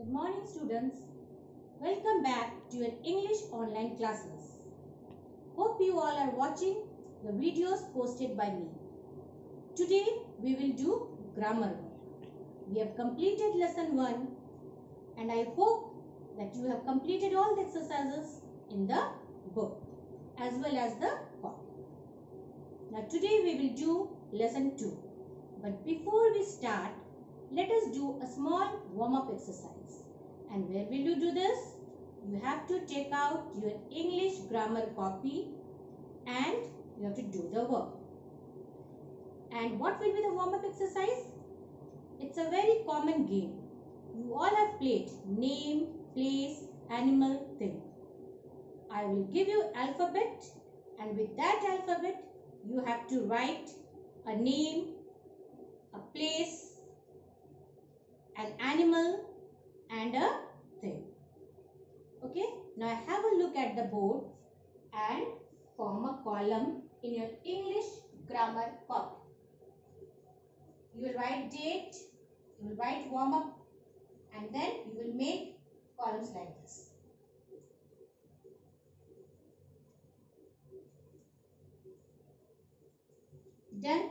Good morning students. Welcome back to your English online classes. Hope you all are watching the videos posted by me. Today we will do grammar. We have completed lesson 1 and I hope that you have completed all the exercises in the book as well as the copy. Now today we will do lesson 2. But before we start, let us do a small warm-up exercise. And where will you do this? You have to take out your English grammar copy and you have to do the work. And what will be the warm-up exercise? It's a very common game. You all have played name, place, animal, thing. I will give you alphabet and with that alphabet you have to write a name, a place, an animal and a thing. Okay, now have a look at the board and form a column in your English grammar copy. You will write date, you will write warm up and then you will make columns like this. Done?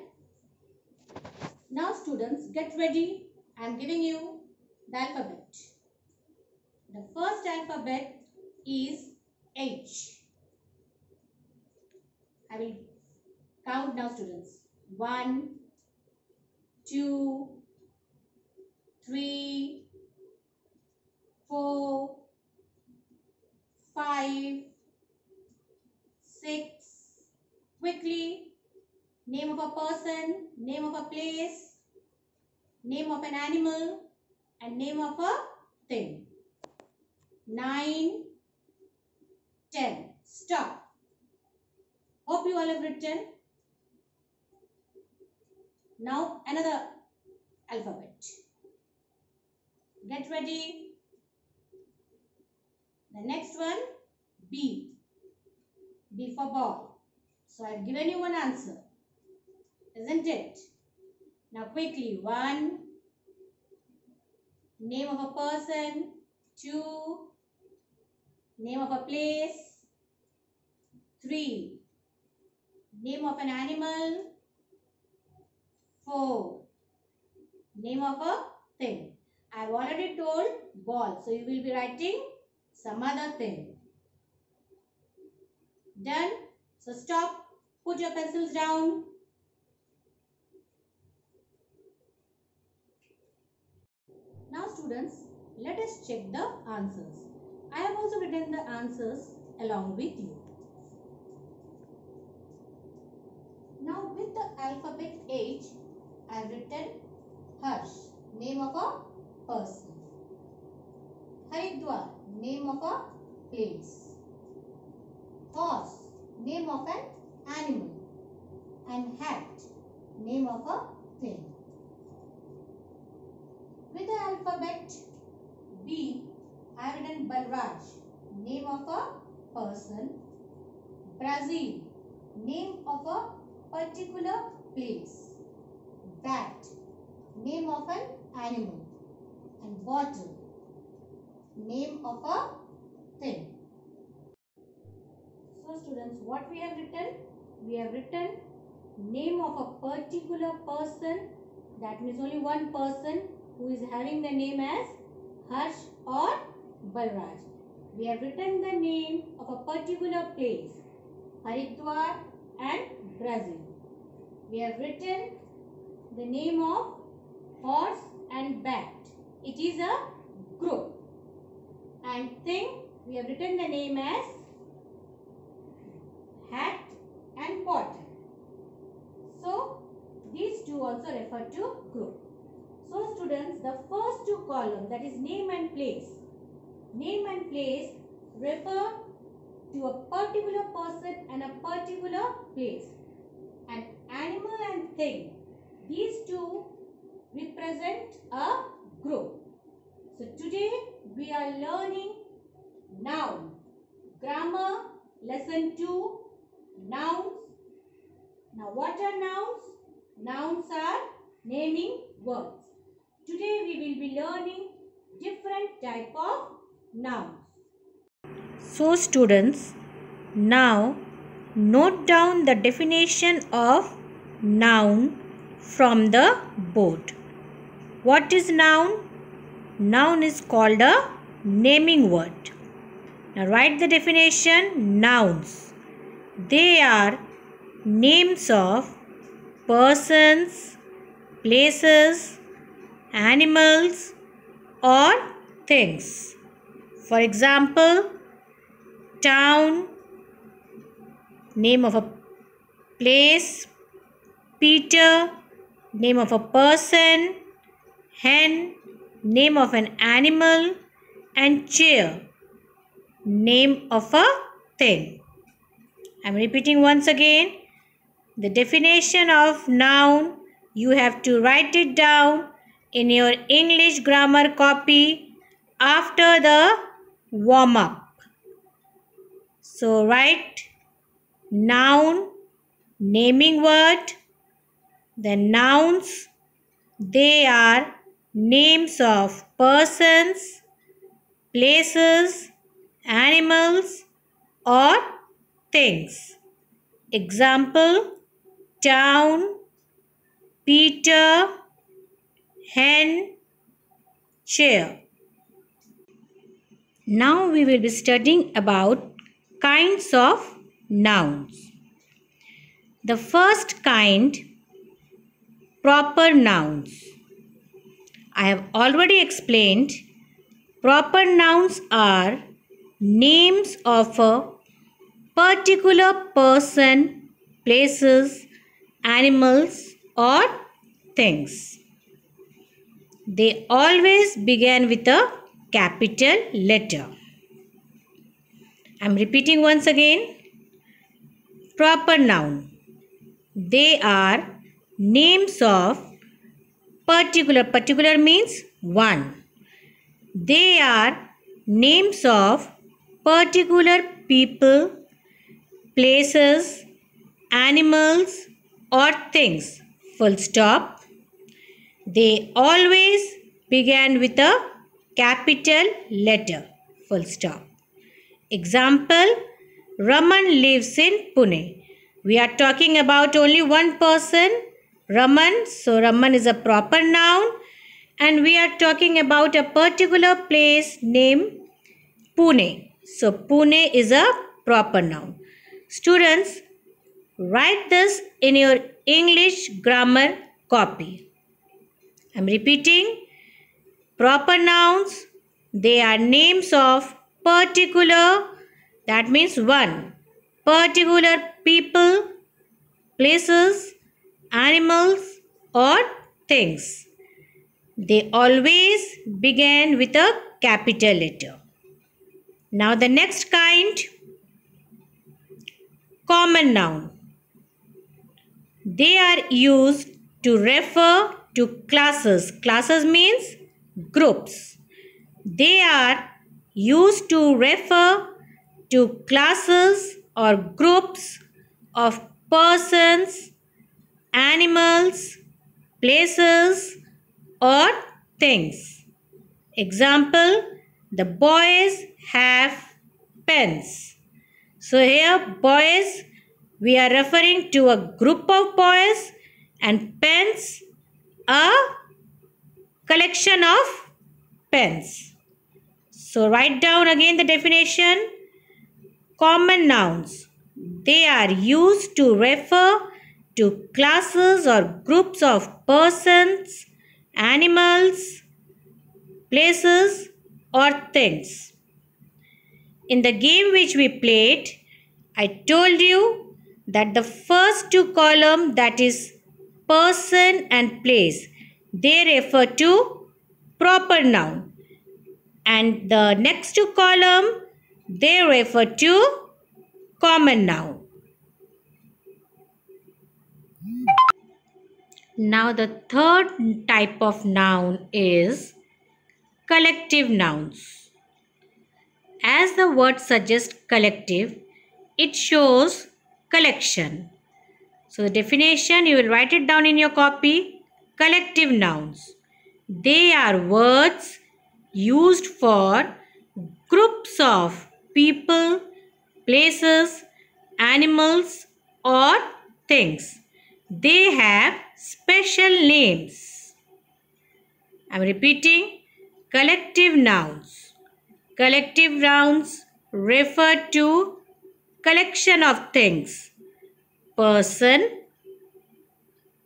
Now students, get ready. I am giving you the alphabet. The first alphabet is H. I will count now students. 1, 2, 3, 4, 5, 6. Quickly, name of a person, name of a place, name of an animal and name of a thing. 9, 10. Stop. Hope you all have written. Now another alphabet. Get ready. The next one, B. B for ball. So I have given you one answer. Isn't it? Now quickly. 1. Name of a person. 2. Name of a place. 3. Name of an animal. 4. Name of a thing. I have already told ball. So you will be writing some other thing. Done? So stop. Put your pencils down. Now students, let us check the answers. I have also written the answers along with you. Now with the alphabet H, I have written Harsh, name of a person. Haridwar, name of a place. Horse, name of an animal. And hat, name of a thing. With the alphabet B, I have written Balraj, name of a person. Brazil, name of a particular place. Bat, name of an animal. And bottle, name of a thing. So students, what we have written? We have written name of a particular person. That means only one person who is having the name as Harsh or Balraj. We have written the name of a particular place, Haridwar and Brazil. We have written the name of horse and bat. It is a group. And thing, we have written the name as hat and bottle. So, these two also refer to group. So students, the first two columns, that is name and place. Name and place refer to a particular person and a particular place. And animal and thing, these two represent a group. So today we are learning noun. Grammar, lesson 2, nouns. Now what are nouns? Nouns are naming words. Today we will be learning different type of nouns. So students, now note down the definition of noun from the board. What is noun? Noun is called a naming word. Now write the definition. Nouns. They are names of persons, places, animals or things. For example, town, name of a place, Peter, name of a person, hen, name of an animal, and chair, name of a thing. I am repeating once again. The definition of noun, you have to write it down in your English grammar copy after the warm-up. So write noun, naming word. The nouns, they are names of persons, places, animals or things. Example, town, Peter, hen, chair. Now we will be studying about kinds of nouns. The first kind, proper nouns. I have already explained, proper nouns are names of a particular person, places, animals or things. They always begin with a capital letter. I am repeating once again. Proper noun. They are names of particular. Particular means one. They are names of particular people, places, animals or things. Full stop. They always begin with a capital letter. Full stop. Example, Raman lives in Pune. We are talking about only one person, Raman. So Raman is a proper noun. And we are talking about a particular place named Pune. So Pune is a proper noun. Students, write this in your English grammar copy. I am repeating. Proper nouns, they are names of particular, that means one, particular people, places, animals or things. They always begin with a capital letter. Now the next kind, common noun. They are used to refer to classes. Classes means groups. They are used to refer to classes or groups of persons, animals, places or things. Example, the boys have pens. So here boys, we are referring to a group of boys and pens, a collection of pens. So write down again the definition. Common nouns. They are used to refer to classes or groups of persons, animals, places or things. In the game which we played, I told you that the first two columns, that is person and place, they refer to proper noun. And the next two columns, they refer to common noun. Now the third type of noun is collective nouns. As the word suggests collective, it shows collection. So the definition, you will write it down in your copy. Collective nouns. They are words used for groups of people, places, animals, or things. They have special names. I am repeating, collective nouns. Collective nouns refer to collection of things, person,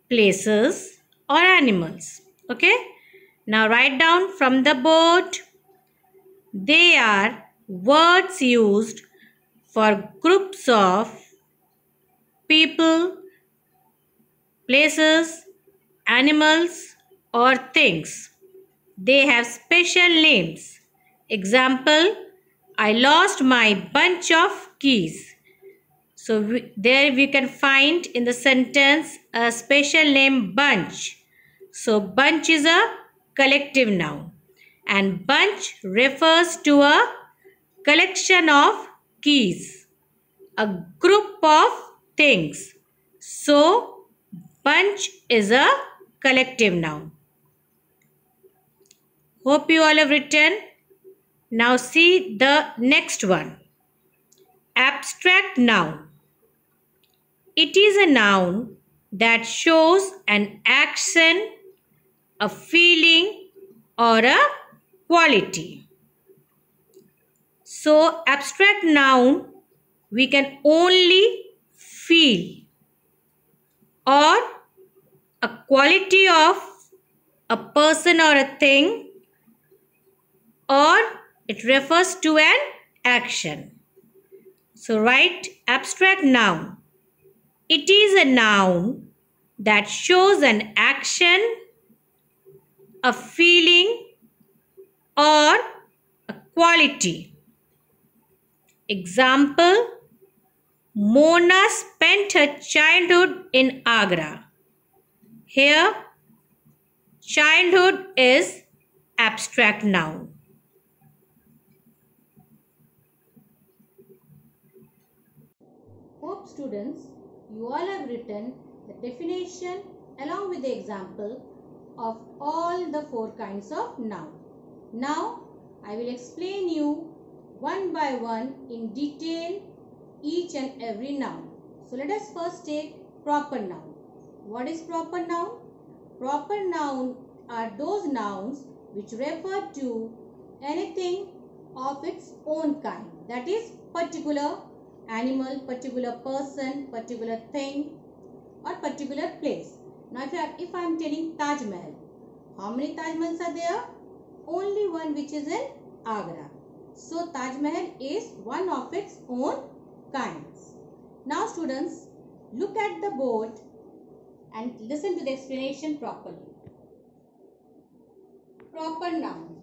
places, or animals. Okay? Now write down from the board. They are words used for groups of people, places, animals, or things. They have special names. Example, I lost my bunch of keys. So there we can find in the sentence a special name bunch. So bunch is a collective noun and bunch refers to a collection of keys, a group of things. So bunch is a collective noun. Hope you all have written. Now see the next one. Abstract noun. It is a noun that shows an action, a feeling, or a quality. So, abstract noun we can only feel or a quality of a person or a thing, or it refers to an action. So, write abstract noun. It is a noun that shows an action, a feeling, or a quality. Example, Mona spent her childhood in Agra. Here, childhood is abstract noun. Hope students, you all have written the definition along with the example of all the four kinds of noun. Now, I will explain you one by one in detail each and every noun. So, let us first take proper noun. What is proper noun? Proper noun are those nouns which refer to anything of its own kind. That is particular animal, particular person, particular thing or particular place. Now if I am telling Taj Mahal, how many Taj Mahals are there? Only one, which is in Agra. So Taj Mahal is one of its own kinds. Now students, look at the board and listen to the explanation properly. Proper noun.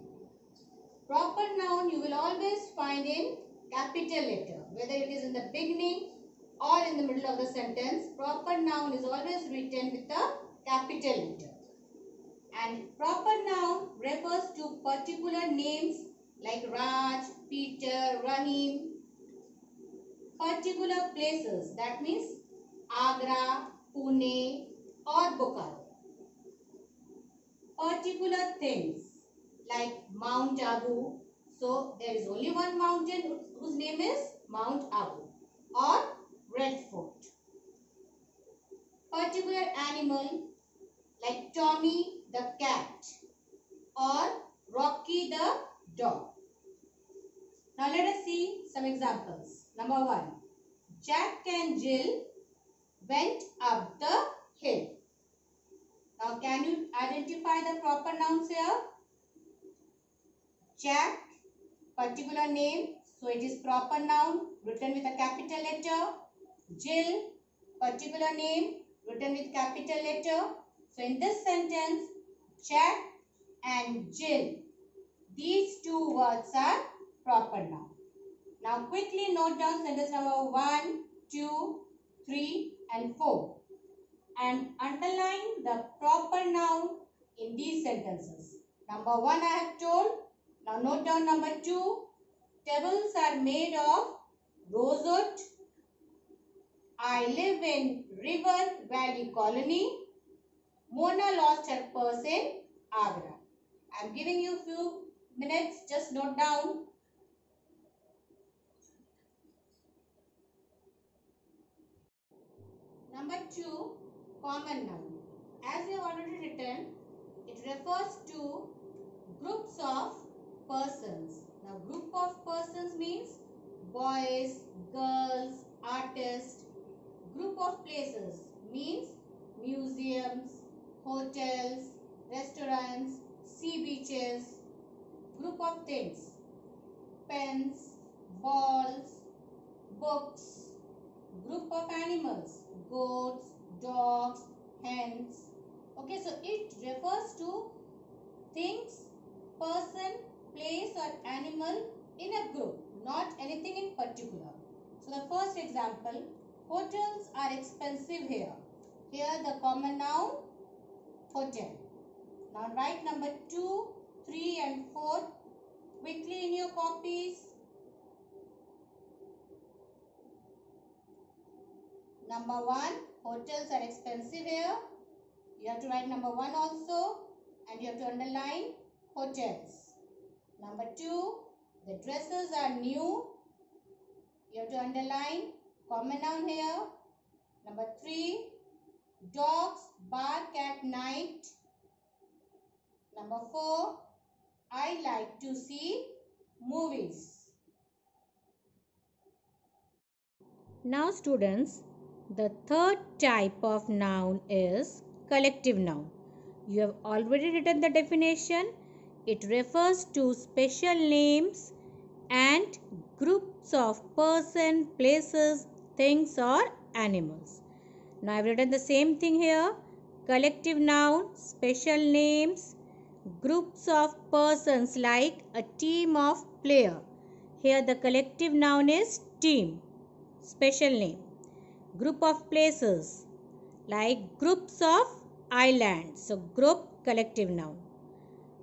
Proper noun you will always find in capital letter, whether it is in the beginning or in the middle of the sentence. Proper noun is always written with a capital letter. And proper noun refers to particular names like Raj, Peter, Rahim. Particular places, that means Agra, Pune or Bokaro. Particular things like Mount Abu. So there is only one mountain whose name is Mount Abu or Red Fort. Particular animal like Tommy the cat or Rocky the dog. Now let us see some examples. Number 1. Jack and Jill went up the hill. Now can you identify the proper nouns here? Jack, particular name, so it is proper noun written with a capital letter. Jill, particular name written with capital letter. So in this sentence, Jack and Jill, these two words are proper noun. Now quickly note down sentence number 1, 2, 3 and 4 and underline the proper noun in these sentences. Number 1 I have told. Now note down number 2. Tables are made of rosewood. I live in River Valley Colony. Mona lost her purse in Agra. I am giving you few minutes. Just note down. Number 2, common noun. As we have already written, it refers to groups of persons. Now, group of persons means boys, girls, artists. Group of places means museums, hotels, restaurants, sea beaches. Group of things, pens, balls, books. Group of animals, goats, dogs, hens. Okay, so it refers to things, person, place or animal in a group, not anything in particular. So the first example, hotels are expensive here. Here the common noun, hotel. Now write number 2, 3 and 4 quickly in your copies. Number 1, hotels are expensive here. You have to write number 1 also and you have to underline hotels. Number 2, the dresses are new. You have to underline common noun here. Number 3, dogs bark at night. Number 4, I like to see movies. Now students, the third type of noun is collective noun. You have already written the definition. It refers to special names and groups of person, places, things or animals. Now I have written the same thing here. Collective noun, special names, groups of persons like a team of player. Here the collective noun is team, special name. Group of places like groups of islands. So group, collective noun.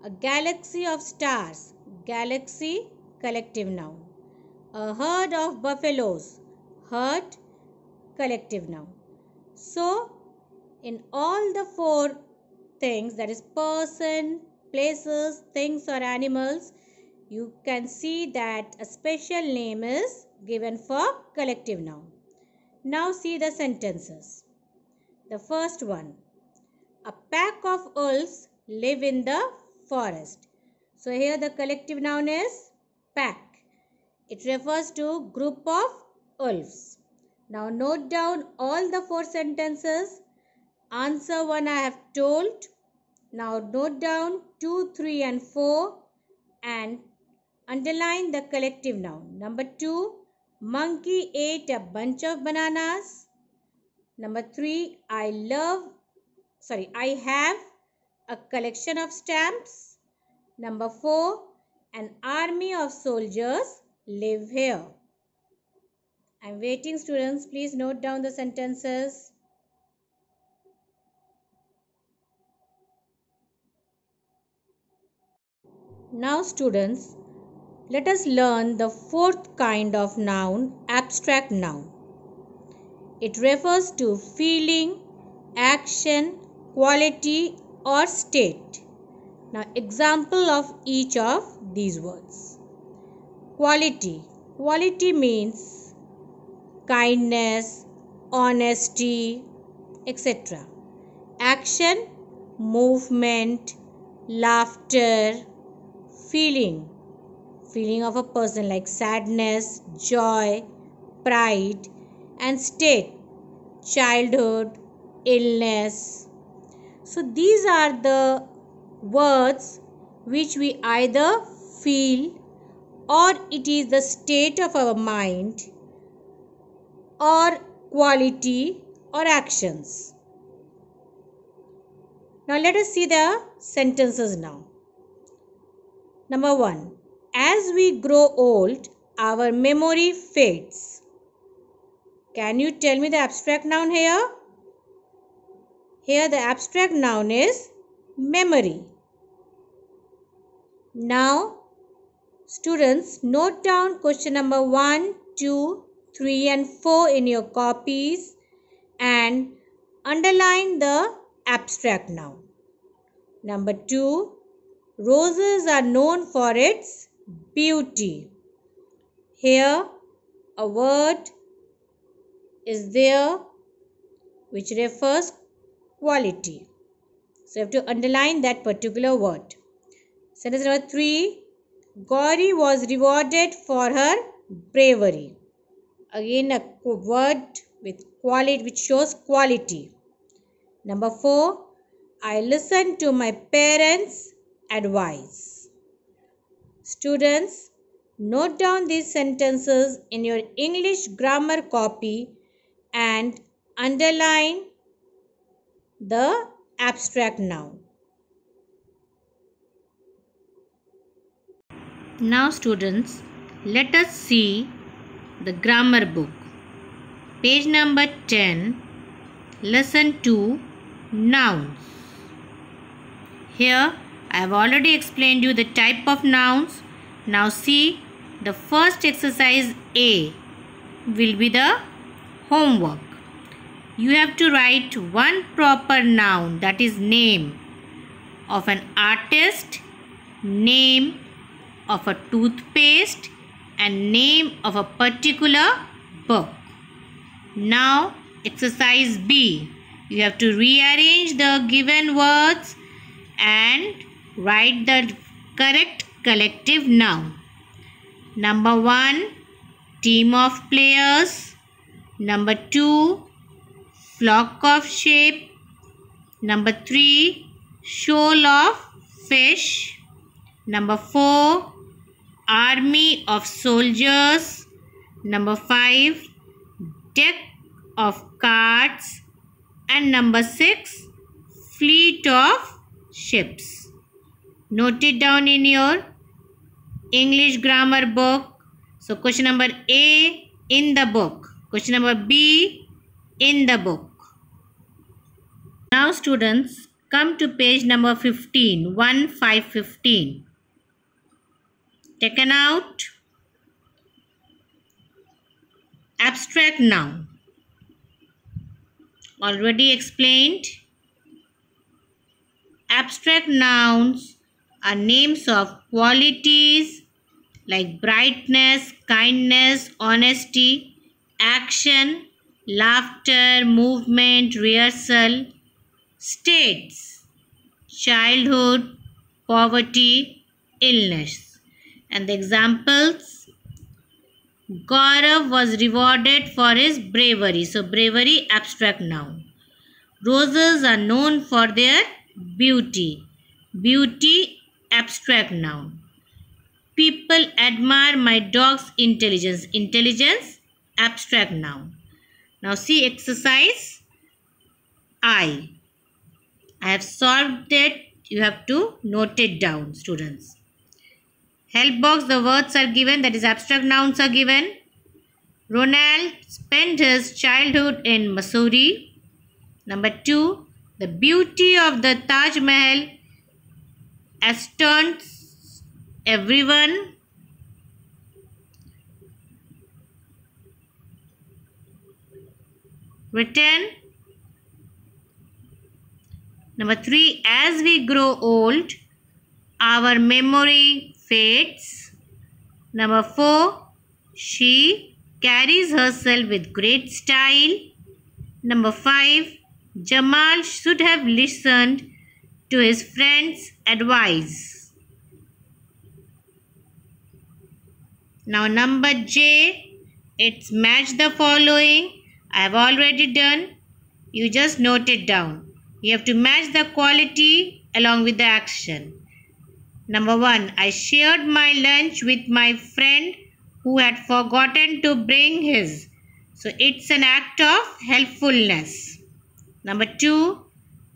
A galaxy of stars, galaxy, collective noun. A herd of buffaloes, herd, collective noun. So in all the 4 things, that is person, places, things or animals, you can see that a special name is given for collective noun. Now see the sentences. The first one, a pack of wolves live in the forest. So here the collective noun is pack. It refers to group of wolves. Now note down all the 4 sentences. Answer 1 I have told. Now note down 2, 3 and 4 and underline the collective noun. Number 2, monkey ate a bunch of bananas. Number 3, I have a collection of stamps. Number 4, an army of soldiers live here. I am waiting, students. Please note down the sentences. Now students, let us learn the 4th kind of noun, abstract noun. It refers to feeling, action, quality or state. Now example of each of these words. Quality. Quality means kindness, honesty, etc. Action, movement, laughter, feeling. Feeling of a person like sadness, joy, pride, and state, childhood, illness. So these are the words which we either feel or it is the state of our mind or quality or actions. Now let us see the sentences now. Number 1. As we grow old, our memory fades. Can you tell me the abstract noun here? Here the abstract noun is memory. Now, students, note down question number 1, 2, 3 and 4 in your copies and underline the abstract noun. Number 2, Roses are known for its beauty. Here a word is there which refers quality. So you have to underline that particular word. Sentence number 3. Gauri was rewarded for her bravery. Again a word with quality which shows quality. Number 4. I listened to my parents' advice. Students, note down these sentences in your English grammar copy and underline the abstract noun. Now students, let us see the grammar book. Page number 10, lesson 2, nouns. Here I have already explained you the type of nouns. Now see, the first exercise A will be the homework. You have to write one proper noun, that is name of an artist, name of a toothpaste and name of a particular book. Now exercise B. You have to rearrange the given words and write the correct collective noun. Number 1, team of players. Number 2, flock of sheep. Number 3, shoal of fish. Number 4, army of soldiers. Number 5, deck of cards. And number 6, fleet of ships. Note it down in your English grammar book. So question number A in the book. Question number B in the book. Now students, come to page number 15, 1515. Taken out abstract noun. Already explained. Abstract nouns are names of qualities like brightness, kindness, honesty, action, laughter, movement, rehearsal, states, childhood, poverty, illness. And the examples, Gaurav was rewarded for his bravery. So bravery, abstract noun. Roses are known for their beauty. Beauty, abstract noun. People admire my dog's intelligence. Intelligence, abstract noun. Now see exercise I. I have solved it. You have to note it down, students. Help box, the words are given, that is abstract nouns are given. Ronald spent his childhood in Missouri. Number 2, the beauty of the Taj Mahal astonishes everyone. Written. Number 3, as we grow old, our memory fades. Number 4, she carries herself with great style. Number 5, Jamal should have listened to his friend's advice. Now number J, it's match the following. I have already done. You just note it down. You have to match the quality along with the action. Number 1, I shared my lunch with my friend who had forgotten to bring his. So it's an act of helpfulness. Number 2,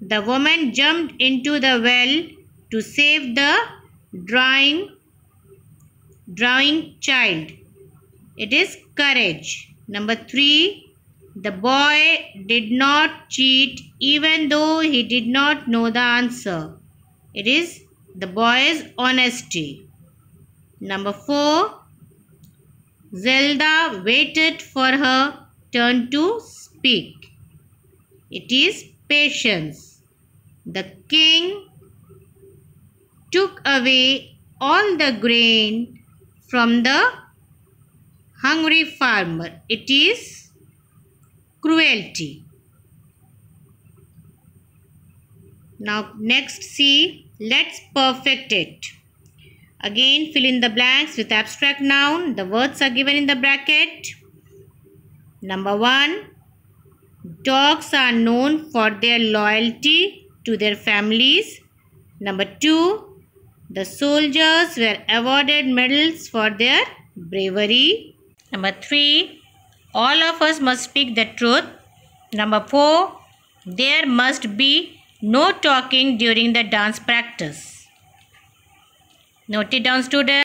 the woman jumped into the well to save the drowning child. It is courage. Number 3, the boy did not cheat even though he did not know the answer. It is the boy's honesty. Number 4, Zelda waited for her turn to speak. It is patience. The king took away all the grain from the hungry farmer. It is cruelty. Now next see, let's perfect it. Again fill in the blanks with abstract noun. The words are given in the bracket. Number 1. Dogs are known for their loyalty to their families. Number 2. The soldiers were awarded medals for their bravery. Number 3. All of us must speak the truth. Number 4. There must be no talking during the dance practice. Note it down, students.